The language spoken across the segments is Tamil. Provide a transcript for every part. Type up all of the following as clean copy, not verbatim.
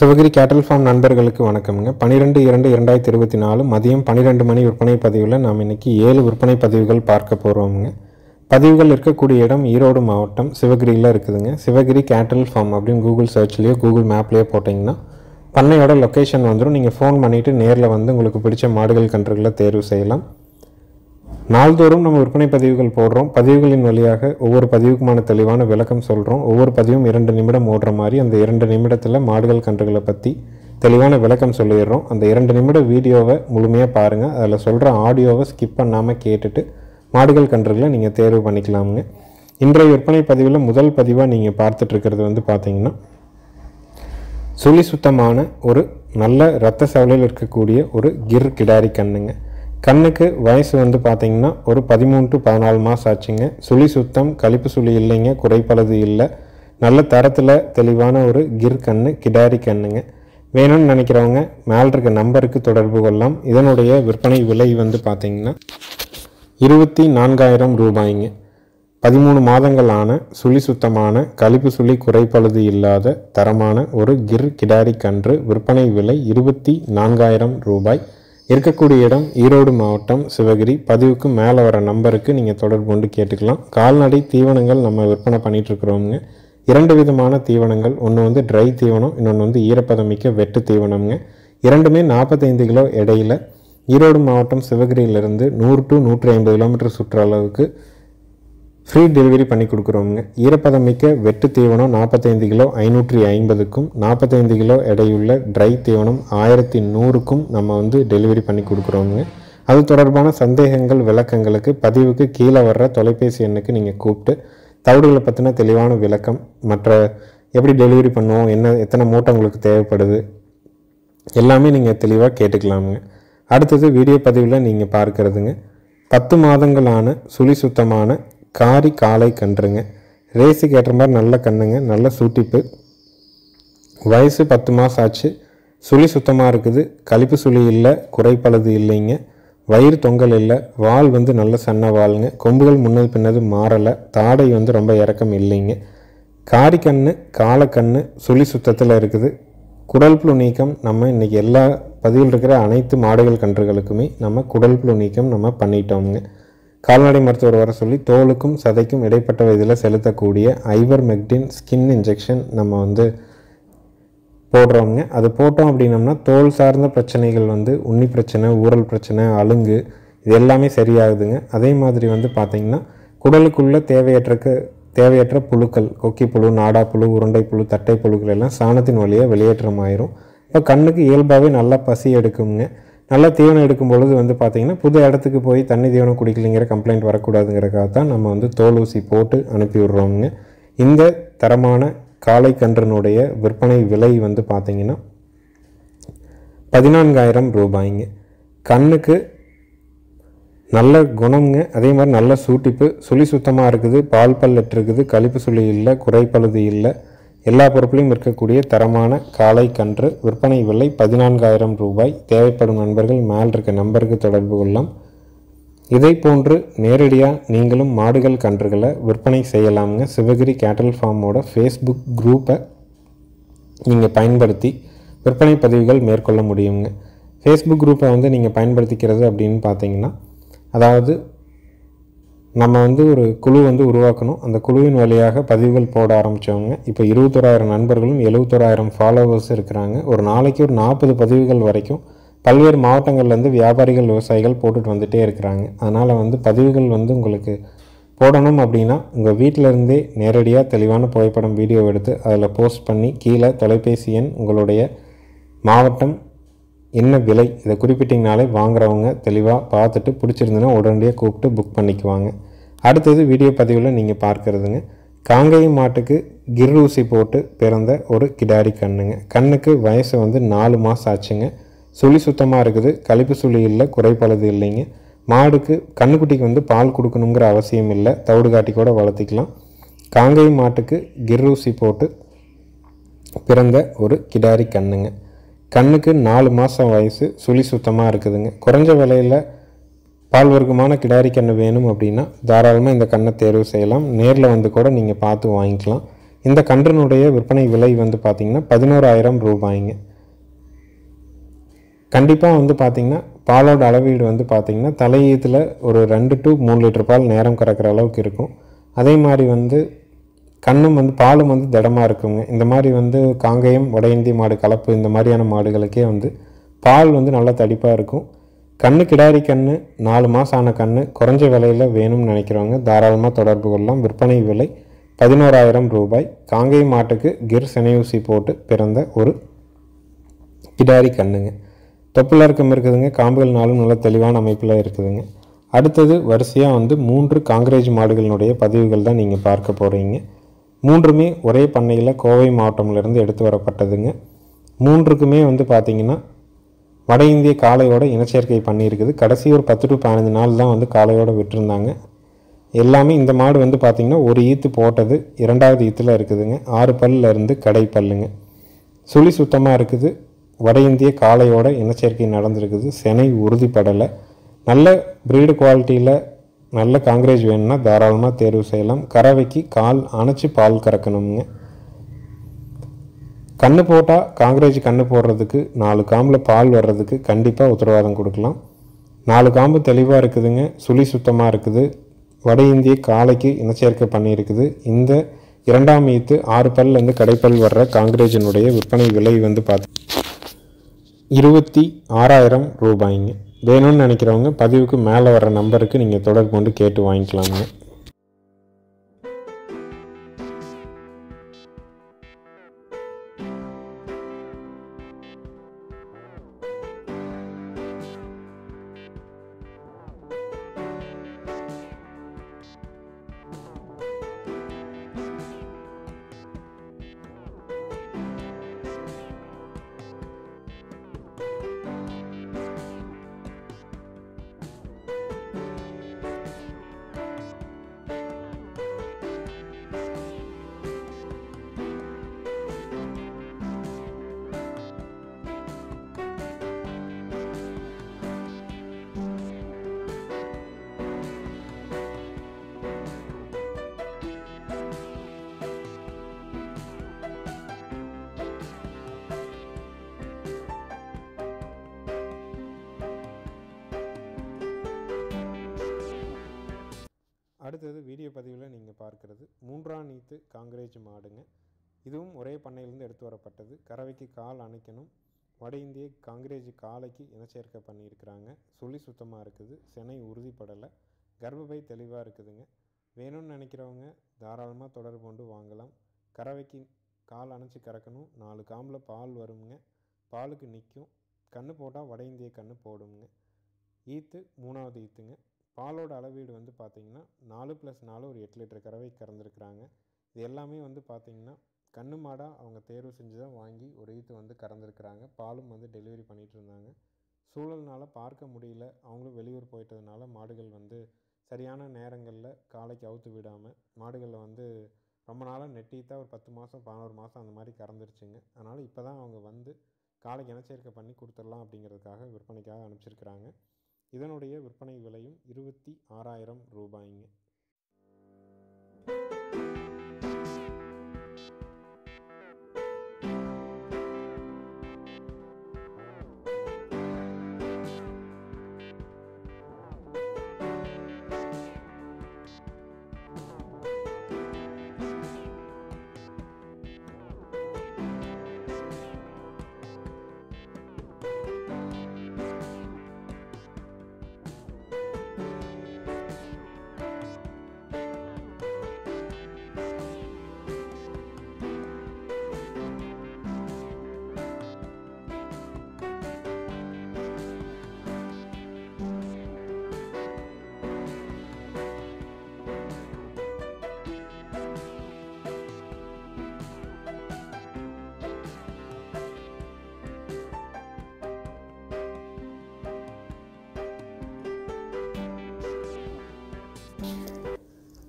சிவகிரி கேட்டல் ஃபார்ம் நண்பர்களுக்கு வணக்கம்ங்க. 12/2/2024 மதியம் 12 மணி விற்பனை பதிவில் நாம் இன்றைக்கி 7 விற்பனை பதிவுகள் பார்க்க போகிறோமுங்க. பதிவுகள் இருக்கக்கூடிய இடம் ஈரோடு மாவட்டம் சிவகிரியில் இருக்குதுங்க. சிவகிரி கேட்டல் ஃபார்ம் அப்படின்னு கூகுள் சர்ச்லேயோ கூகுள் மேப்லேயோ போட்டிங்கன்னா பண்ணையோட லொக்கேஷன் வந்துடும். நீங்கள் ஃபோன் பண்ணிவிட்டு நேரில் வந்து உங்களுக்கு பிடிச்ச மாடுகள் கன்றுகளை தேர்வு செய்யலாம். நாள்தோறும் நம்ம விற்பனை பதிவுகள் போடுறோம். பதிவுகளின் வழியாக ஒவ்வொரு பதிவுக்குமான தெளிவான விளக்கம் சொல்கிறோம். ஒவ்வொரு பதிவும் 2 நிமிடம் ஓடுற மாதிரி அந்த 2 நிமிடத்தில் மாடுகள் கன்றுகளை பற்றி தெளிவான விளக்கம் சொல்லிடுறோம். அந்த 2 நிமிட வீடியோவை முழுமையாக பாருங்கள். அதில் சொல்கிற ஆடியோவை ஸ்கிப் பண்ணாமல் கேட்டுட்டு மாடுகள் கன்றுகளை நீங்கள் தேர்வு பண்ணிக்கலாமுங்க. இன்றைய விற்பனை பதிவில் முதல் பதிவாக நீங்கள் பார்த்துட்ருக்கிறது வந்து பார்த்திங்கன்னா சுழி சுத்தமான ஒரு நல்ல இரத்த சவலையில் இருக்கக்கூடிய ஒரு கிர் கிடாரி கண்ணுங்க. கண்ணுக்கு வயசு வந்து பார்த்திங்கன்னா ஒரு 13 to 14 மாதம் ஆச்சுங்க. சுழி சுத்தம், கழிப்பு சுழி இல்லைங்க, குறைப்பளது இல்லை, நல்ல தரத்தில் தெளிவான ஒரு கிர் கண்ணு கிடாரி கண்ணுங்க. வேணும்னு நினைக்கிறவங்க மேலே இருக்க நம்பருக்கு தொடர்பு கொள்ளலாம். இதனுடைய விற்பனை விலை வந்து பார்த்திங்கன்னா 24,000 ரூபாய்ங்க. 13 மாதங்கள் ஆன சுழி சுத்தமான கழிப்பு சுழி குறைப்பழுது இல்லாத தரமான ஒரு கிர் கிடாரி கன்று. விற்பனை விலை 24,000 ரூபாய். இருக்கக்கூடிய இடம் ஈரோடு மாவட்டம் சிவகிரி. பதிவுக்கு மேலே வர நம்பருக்கு நீங்கள் தொடர்பு கொண்டு கேட்டுக்கலாம். கால்நடை தீவனங்கள் நம்ம விற்பனை பண்ணிகிட்ருக்குறோங்க. 2 விதமான தீவனங்கள். ஒன்று வந்து ட்ரை தீவனம், இன்னொன்று வந்து ஈரப்பதமிக்க வெட்டு தீவனம்ங்க. இரண்டுமே 45 கிலோ எடையில் ஈரோடு மாவட்டம் சிவகிரியிலிருந்து 100 to 150 கிலோமீட்டர் சுற்றளவுக்கு ஃப்ரீ டெலிவரி பண்ணி கொடுக்குறோங்க. ஈரப்பதமிக்க வெட்டு தீவனம் 45 கிலோ 550க்கும், 45 கிலோ எடையுள்ள ட்ரை தீவனம் 1100க்கும் நம்ம வந்து டெலிவரி பண்ணி கொடுக்குறோங்க. அது தொடர்பான சந்தேகங்கள் விளக்கங்களுக்கு பதிவுக்கு கீழே வர்ற தொலைபேசி எண்ணுக்கு நீங்கள் கூப்பிட்டு தவிடுகளை பற்றின தெளிவான விளக்கம், மற்ற எப்படி டெலிவரி பண்ணுவோம், எத்தனை மூட்டை உங்களுக்கு தேவைப்படுது எல்லாமே நீங்கள் தெளிவாக கேட்டுக்கலாமுங்க. அடுத்தது வீடியோ பதிவில் நீங்கள் பார்க்குறதுங்க 10 மாதங்களான சுழி சுத்தமான காரி காளை கன்றுங்க. ரேஸுக்கு ஏற்ற மாதிரி நல்ல கண்ணுங்க, நல்ல சூட்டிப்பு. வயசு 10 மாதம் ஆச்சு. சுழி சுத்தமாக இருக்குது, கழிப்பு சுழி இல்லை, குறைப்பழுது இல்லைங்க, வயிறு தொங்கல் இல்லை, வால் வந்து நல்ல சன்ன வாளுங்க, கொம்புகள் முன்னது பின்னது மாறலை, தாடை வந்து ரொம்ப இறக்கம் இல்லைங்க. காரி கண்ணு காளைக்கண்ணு சுழி சுத்தத்தில் இருக்குது. குடல் புழு நீக்கம் நம்ம இன்றைக்கி எல்லா பதிவில் இருக்கிற அனைத்து மாடுகள் கன்றுகளுக்குமே நம்ம குடல் புழு நீக்கம் நம்ம பண்ணிட்டோமுங்க. கால்நடை மருத்துவர் வர சொல்லி தோலுக்கும் சதைக்கும் இடைப்பட்ட வயதில் செலுத்தக்கூடிய ஐவர்மெக்டின் ஸ்கின் இன்ஜெக்ஷன் நம்ம வந்து போடுறோங்க. அது போட்டோம் அப்படின்னம்னா தோல் சார்ந்த பிரச்சனைகள் வந்து உண்ணி பிரச்சனை, ஊரல் பிரச்சனை, அலுங்கு இது எல்லாமே சரியாகுதுங்க. அதே மாதிரி வந்து பார்த்திங்கன்னா குடலுக்குள்ளே தேவையற்ற புழுக்கள், கொக்கி புழு, நாடா புழு, உருண்டை புழு, தட்டை புழுக்கள் எல்லாம் சாணத்தின் வழியாக வெளியேற்றம் ஆயிரும். இப்போ கண்ணுக்கு இயல்பாகவே நல்லா பசி எடுக்குங்க. நல்லா தீவனம் எடுக்கும் பொழுது வந்து பார்த்திங்கன்னா புது இடத்துக்கு போய் தண்ணி தீவனம் குடிக்கலைங்கிற கம்ப்ளைண்ட் வரக்கூடாதுங்கிறக்காக தான் நம்ம வந்து தோல் ஊசி போட்டு அனுப்பி விட்றோங்க. இந்த தரமான காளை கன்றினுடைய விற்பனை விலை வந்து பார்த்திங்கன்னா 14,000 ரூபாய்ங்க. கண்ணுக்கு நல்ல குணம்ங்க, அதே மாதிரி நல்ல சூட்டிப்பு, சுழி சுத்தமாக இருக்குது, பால் பல்லெட்டு இருக்குது, கழிப்பு சுழி இல்லை, குறைப்பழுது இல்லை, எல்லா பொருட்களையும் இருக்கக்கூடிய தரமான காளை கன்று. விற்பனை விலை 14,000 ரூபாய். தேவைப்படும் நண்பர்கள் மேல் இருக்க நம்பருக்கு தொடர்பு கொள்ளலாம். இதை போன்று நேரடியாக நீங்களும் மாடுகள் கன்றுகளை விற்பனை செய்யலாமுங்க. சிவகிரி கேட்டல் ஃபார்மோட ஃபேஸ்புக் குரூப்பை நீங்கள் பயன்படுத்தி விற்பனை பதிவுகள் மேற்கொள்ள முடியுங்க. ஃபேஸ்புக் குரூப்பை வந்து நீங்கள் பயன்படுத்திக்கிறது அப்படின்னு பார்த்தீங்கன்னா, அதாவது நம்ம வந்து ஒரு குழு வந்து உருவாக்கணும். அந்த குழுவின் வழியாக பதிவுகள் போட ஆரம்பித்தவங்க இப்போ 21,000 நண்பர்களும் 71,000 ஃபாலோவர்ஸ் இருக்கிறாங்க. ஒரு நாளைக்கு ஒரு 40 பதிவுகள் வரைக்கும் பல்வேறு மாவட்டங்கள்லேருந்து வியாபாரிகள், விவசாயிகள் போட்டுட்டு வந்துகிட்டே இருக்கிறாங்க. அதனால் வந்து பதிவுகள் வந்து உங்களுக்கு போடணும் அப்படின்னா உங்கள் வீட்டிலருந்தே நேரடியாக தெளிவான புகைப்படம், வீடியோ எடுத்து அதில் போஸ்ட் பண்ணி கீழே தொலைபேசி எண், உங்களுடைய மாவட்டம், என்ன விலை இதை குறிப்பிட்டிங்கனாலே வாங்குறவங்க தெளிவாக பார்த்துட்டு பிடிச்சிருந்துன்னா உடனடியாக கூப்பிட்டு புக் பண்ணிக்குவாங்க. அடுத்தது வீடியோ பதிவில் நீங்கள் பார்க்குறதுங்க காங்கேய மாட்டுக்கு கிர் ஊசி போட்டு பிறந்த ஒரு கிடாரி கண்ணுங்க. கண்ணுக்கு வயசு வந்து 4 மாதம் ஆச்சுங்க. சுழி சுத்தமாக இருக்குது, கழிப்பு சுழி இல்லை, குறைப்பழுது இல்லைங்க. மாடுக்கு கண்ணுக்குட்டிக்கு வந்து பால் கொடுக்கணுங்கிற அவசியம் இல்லை, தவிடு காட்டி கூட வளர்த்திக்கலாம். காங்கேய மாட்டுக்கு கிர் ஊசி போட்டு பிறந்த ஒரு கிடாரி கண்ணுங்க. கண்ணுக்கு 4 மாதம் வயசு, சுழி சுத்தமாக இருக்குதுங்க. குறைஞ்ச விலையில் பால் வர்க்கமான கிடாரி கன்று வேணும் அப்படின்னா தாராளமாக இந்த கண்ணை தேர்வு செய்யலாம். நேரில் வந்து கூட நீங்கள் பார்த்து வாங்கிக்கலாம். இந்த கன்றினுடைய விற்பனை விலை வந்து பார்த்திங்கன்னா 11,000 ரூபாய்ங்க. கண்டிப்பாக வந்து பார்த்திங்கன்னா பாலோட அளவீடு வந்து பார்த்திங்கன்னா தலையீத்தில் ஒரு 2 to 3 லிட்டர் பால் நேரம் கறக்கிற அளவுக்கு இருக்கும். அதே மாதிரி வந்து கண்ணும் வந்து பாலும் வந்து திடமாக இருக்குங்க. இந்த மாதிரி வந்து காங்கேயம் வட இந்திய மாடு கலப்பு இந்த மாதிரியான மாடுகளுக்கே வந்து பால் வந்து நல்லா தடிப்பாக இருக்கும். கண்ணு கிடாரி கண்ணு 4 மாதம் ஆன கண்ணு குறைஞ்ச விலையில் வேணும்னு நினைக்கிறவங்க தாராளமாக தொடர்பு கொள்ளலாம். விற்பனை விலை 11,000 ரூபாய். காங்கேயம் மாட்டுக்கு கிர் செனையூசி போட்டு பிறந்த ஒரு கிடாரி கண்ணுங்க. தொப்புல இறக்கம் இருக்குதுங்க. காம்புகள் நாளும் நல்ல தெளிவான அமைப்பில் இருக்குதுங்க. அடுத்தது வரிசையாக வந்து 3 காங்கிரேஜ் மாடுகளினுடைய பதிவுகள் தான் நீங்கள் பார்க்க போகிறீங்க. 3மே ஒரே பண்ணையில் கோவை மாவட்டம்லேருந்து எடுத்து வரப்பட்டதுங்க. 3க்குமே வந்து பார்த்திங்கன்னா வட இந்திய காளையோட இனச்சேர்க்கை பண்ணியிருக்குது. கடைசி ஒரு 10 to 15 நாள் தான் வந்து காளையோடு விட்டுருந்தாங்க. எல்லாமே இந்த மாடு வந்து பார்த்திங்கன்னா ஒரு ஈத்து போட்டது 2வது ஈத்தில் இருக்குதுங்க. 6 பல்லிருந்து கடை பல்லுங்க. சுழி சுத்தமாக இருக்குது. வட இந்திய காளையோட இனச்சேர்க்கை நடந்திருக்குது. செனை உறுதிப்படலை. நல்ல ப்ரீடு குவாலிட்டியில் நல்ல காங்கிரேஜ் வேணும்னா தாராளமாக தேர்வு செய்யலாம். கறவைக்கு கால் அணைச்சி பால் கறக்கணுங்க. கன்று போட்டால் காங்கிரேஜ் கன்று போடுறதுக்கு 4 காம்பில் பால் வர்றதுக்கு கண்டிப்பாக உத்தரவாதம் கொடுக்கலாம். 4 காம்பு தெளிவாக இருக்குதுங்க. சுழி சுத்தமாக இருக்குது. வட இந்திய காளைக்கு இனச்சேர்க்கை பண்ணியிருக்குது. இந்த 2ஆம் ஈத்து 6 பல்லேருந்து கடைப்பல் வர்ற காங்கிரேஜினுடைய விற்பனை விலை வந்து 26,000 ரூபாய்ங்க. வேணும்னு நினைக்கிறவங்க பதிவுக்கு மேலே வர நம்பருக்கு நீங்கள் தொடர்பு கொண்டு கேட்டு வாங்கிக்கலாங்க. அடுத்தது வீடியோ பதிவில் நீங்கள் பார்க்குறது 3ஆம் ஈத்து காங்கிரேஜ் மாடுங்க. இதுவும் ஒரே பண்ணையிலேருந்து எடுத்து வரப்பட்டது. கறவைக்கு கால் அணைக்கணும். வட இந்திய காங்கிரேஜ் காளைக்கு இனச்சேர்க்கை பண்ணியிருக்கிறாங்க. சுழி சுத்தமாக இருக்குது. செனை உறுதிப்படலை. கர்ப்பப்பை தெளிவாக இருக்குதுங்க. வேணும்னு நினைக்கிறவங்க தாராளமாக தொடர்பு கொண்டு வாங்கலாம். கறவைக்கு கால் அணைச்சி கறக்கணும். 4 காம்பில் பால் வருங்க. பாலுக்கு நிற்கும். கன்று போட்டால் வட இந்திய கன்று போடுங்க. ஈத்து 3வது ஈத்துங்க. பாலோட அளவீடு வந்து பார்த்திங்கன்னா 4+4 ஒரு 8 லிட்டர் கறவை கறந்துருக்குறாங்க. இது எல்லாமே வந்து பார்த்திங்கன்னா கண்ணு மாடாக அவங்க தேர்வு செஞ்சு தான் வாங்கி ஒரு ஈத்து வந்து கறந்துருக்குறாங்க. பாலும் வந்து டெலிவரி பண்ணிகிட்டு இருந்தாங்க. சூழல்னால் பார்க்க முடியல. அவங்களும் வெளியூர் போயிட்டதுனால மாடுகள் வந்து சரியான நேரங்களில் காளைக்கு அவுத்து விடாமல் மாடுகளில் வந்து ரொம்ப நாளாக நெட்டித்தா ஒரு 10 மாதம் 11 மாதம் அந்த மாதிரி கறந்துருச்சுங்க. அதனால் இப்போ தான் அவங்க வந்து காளைக்கு இனச்சேர்க்கை பண்ணி கொடுத்துடலாம் அப்படிங்கிறதுக்காக விற்பனைக்காக அனுப்பிச்சிருக்கிறாங்க. இதனுடைய விற்பனை விலையும் 26,000 ரூபாய்ங்க.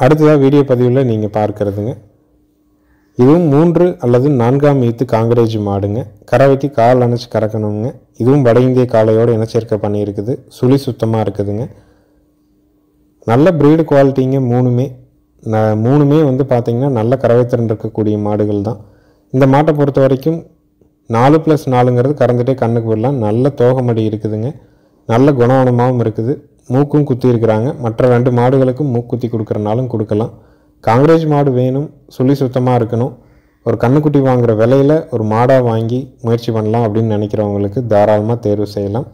அடுத்ததாக வீடியோ பதிவில் நீங்கள் பார்க்குறதுங்க. இதுவும் 3 அல்லது 4ஆம் ஈத்து காங்கிரேஜ் மாடுங்க. கறவைக்கு கால் அணைச்சி கறக்கணுங்க. இதுவும் வட இந்திய காளையோடு இனச்சேர்க்கை பண்ணியிருக்குது. சுழி சுத்தமாக இருக்குதுங்க. நல்ல ப்ரீடு குவாலிட்டிங்க. 3மே மூணுமே வந்து பார்த்திங்கன்னா நல்ல கறவைத்திறன் இருக்கக்கூடிய மாடுகள் தான். இந்த மாட்டை பொறுத்த வரைக்கும் 4+4ங்கிறது கறந்துட்டே கண்ணுக்கு விடலாம். நல்ல தோகமடி இருக்குதுங்க, நல்ல குணவனமாகவும் இருக்குது, மூக்கும் குத்தி இருக்கிறாங்க. மற்ற 2 மாடுகளுக்கும் மூக்குத்தி கொடுக்குறனாலும் கொடுக்கலாம். காங்கிரேஜ் மாடு வேணும், சுழி சுத்தமாக இருக்கணும், ஒரு கண்ணுக்குட்டி வாங்குகிற விலையில் ஒரு மாடாக வாங்கி முயற்சி பண்ணலாம் அப்படின்னு நினைக்கிறவங்களுக்கு தாராளமாக தேர்வு செய்யலாம்.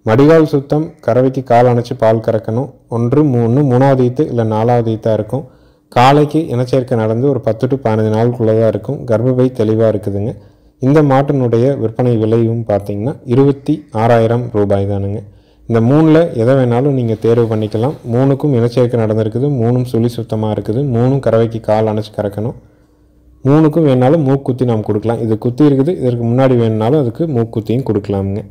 மடிகால் சுத்தம், கறவைக்கு கால் அணைச்சி பால் கறக்கணும். 1, 3, 3வது ஈத்து இல்லை 4வது ஈத்தாக இருக்கும். காலைக்கு இனச்சேர்க்கை நடந்து ஒரு 10 to 15 நாளுக்குள்ளே தான் இருக்கும். கர்ப்பப்பை தெளிவாக இருக்குதுங்க. இந்த மாட்டினுடைய விற்பனை விலையும் பார்த்திங்கன்னா 26,000 ரூபாய் தானுங்க. இந்த 3ல் எதை வேணாலும் நீங்கள் தேர்வு பண்ணிக்கலாம். 3க்கும் இனச்சேர்க்கை நடந்திருக்குது, 3ம் சுழி சுத்தமாக இருக்குது, 3ம் கறவைக்கு கால் அணைச்சி கறக்கணும். 3க்கும் வேணாலும் மூக்குத்தி நாம் கொடுக்கலாம். இது குத்தி இருக்குது, இதற்கு முன்னாடி வேணுனாலும் அதுக்கு மூக்குத்தியும் கொடுக்கலாமுங்க.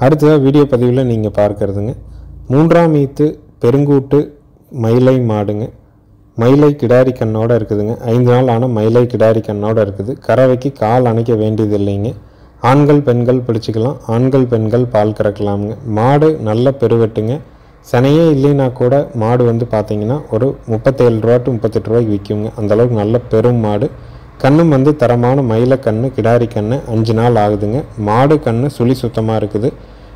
அடுத்ததாக வீடியோ பதிவில் நீங்கள் பார்க்குறதுங்க 3ஆம் ஈத்து பெருங்கூட்டு மயிலை மாடுங்க. மயிலை கிடாரி கண்ணோடு இருக்குதுங்க. 5 நாள் ஆன மயிலை கிடாரி கண்ணோடு இருக்குது. கறவைக்கு கால் அணைக்க வேண்டியது இல்லைங்க. ஆண்கள் பெண்கள் பிடிச்சிக்கலாம், ஆண்கள் பெண்கள் பால் கறக்கலாமுங்க. மாடு நல்ல பெருவெட்டுங்க. சனையே இல்லைன்னா கூட மாடு வந்து பார்த்திங்கன்னா ஒரு 37 ரூபா to 38 ரூபாய்க்கு விற்குங்க. அந்தளவுக்கு நல்ல பெரும் மாடு. கண்ணும் வந்து தரமான மயிலை கண்ணு, கிடாரி கண்ணு. 5 நாள் ஆகுதுங்க. மாடு கண்ணு சுழி சுத்தமாக இருக்குது.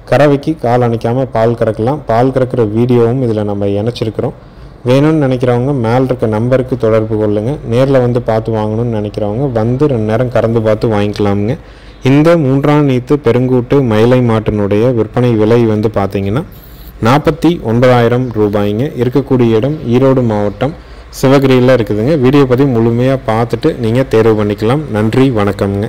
கறவைக்கு கால் அணைக்காமல் பால் கறக்கலாம். பால் கறக்கிற வீடியோவும் இதில் நம்ம இணைச்சிருக்கிறோம். வேணும்னு நினைக்கிறவங்க மேலே இருக்க நம்பருக்கு தொடர்பு கொள்ளுங்கள். நேரில் வந்து பார்த்து வாங்கணும்னு நினைக்கிறவங்க வந்து 2 நேரம் கறந்து பார்த்து வாங்கிக்கலாமுங்க. இந்த 3ஆம் ஈத்து பெருங்கூட்டு மயிலை மாட்டினுடைய விற்பனை விலை வந்து பார்த்திங்கன்னா 49,000 ரூபாய்ங்க. இருக்கக்கூடிய இடம் ஈரோடு மாவட்டம், சிவகிரியில் இருக்குதுங்க. வீடியோ பற்றி முழுமையாக பார்த்துட்டு நீங்கள் தேர்வு பண்ணிக்கலாம். நன்றி, வணக்கம்ங்க.